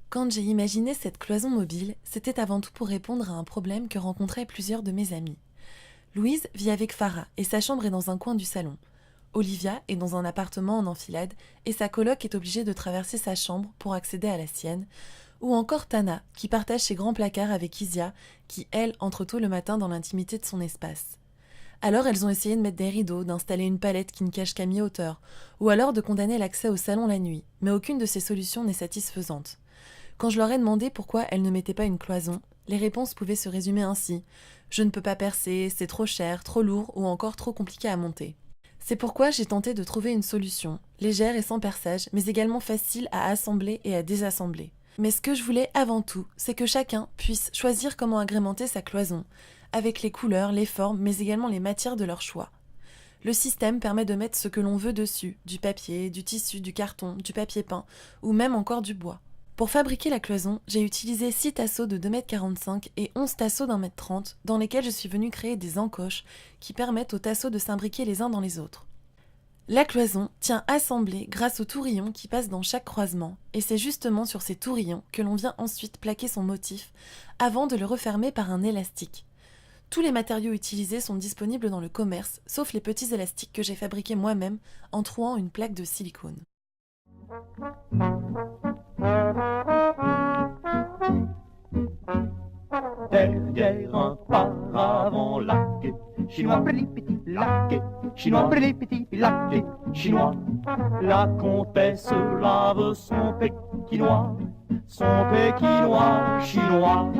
Quand j'ai imaginé cette cloison mobile, c'était avant tout pour répondre à un problème que rencontraient plusieurs de mes amis. Louise vit avec Farah et sa chambre est dans un coin du salon. Olivia est dans un appartement en enfilade et sa coloc est obligée de traverser sa chambre pour accéder à la sienne. Ou encore Tana, qui partage ses grands placards avec Isia, qui, elle, entre tôt le matin dans l'intimité de son espace. Alors elles ont essayé de mettre des rideaux, d'installer une palette qui ne cache qu'à mi-hauteur, ou alors de condamner l'accès au salon la nuit, mais aucune de ces solutions n'est satisfaisante. Quand je leur ai demandé pourquoi elles ne mettaient pas une cloison, les réponses pouvaient se résumer ainsi. Je ne peux pas percer, c'est trop cher, trop lourd ou encore trop compliqué à monter. C'est pourquoi j'ai tenté de trouver une solution, légère et sans perçage, mais également facile à assembler et à désassembler. Mais ce que je voulais avant tout, c'est que chacun puisse choisir comment agrémenter sa cloison, avec les couleurs, les formes, mais également les matières de leur choix. Le système permet de mettre ce que l'on veut dessus, du papier, du tissu, du carton, du papier peint, ou même encore du bois. Pour fabriquer la cloison, j'ai utilisé 6 tasseaux de 2,45 m et 11 tasseaux d'1,30 m dans lesquels je suis venue créer des encoches qui permettent aux tasseaux de s'imbriquer les uns dans les autres. La cloison tient assemblée grâce aux tourillons qui passent dans chaque croisement et c'est justement sur ces tourillons que l'on vient ensuite plaquer son motif avant de le refermer par un élastique. Tous les matériaux utilisés sont disponibles dans le commerce, sauf les petits élastiques que j'ai fabriqués moi-même en trouant une plaque de silicone. Derrière un paravent laqué, chinois petit laqué, chinois petit laqué, chinois. La comtesse lave son pékinois chinois.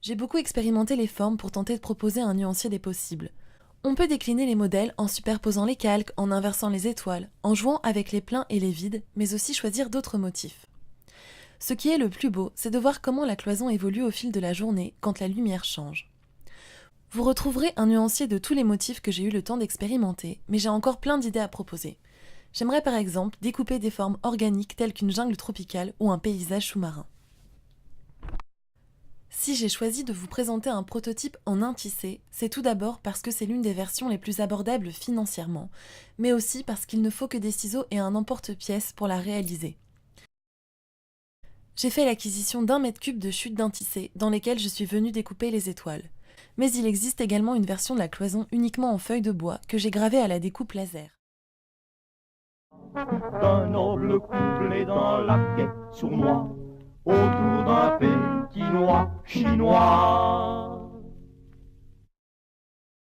J'ai beaucoup expérimenté les formes pour tenter de proposer un nuancier des possibles. On peut décliner les modèles en superposant les calques, en inversant les étoiles, en jouant avec les pleins et les vides, mais aussi choisir d'autres motifs. Ce qui est le plus beau, c'est de voir comment la cloison évolue au fil de la journée quand la lumière change. Vous retrouverez un nuancier de tous les motifs que j'ai eu le temps d'expérimenter, mais j'ai encore plein d'idées à proposer. J'aimerais par exemple découper des formes organiques telles qu'une jungle tropicale ou un paysage sous-marin. Si j'ai choisi de vous présenter un prototype en un tissé, c'est tout d'abord parce que c'est l'une des versions les plus abordables financièrement, mais aussi parce qu'il ne faut que des ciseaux et un emporte-pièce pour la réaliser. J'ai fait l'acquisition d'1 m3 de chutes d'un tissé dans lesquelles je suis venue découper les étoiles. Mais il existe également une version de la cloison uniquement en feuilles de bois que j'ai gravée à la découpe laser. D'un noble couplet dans la quête sournois, autour d'un pékinois chinois.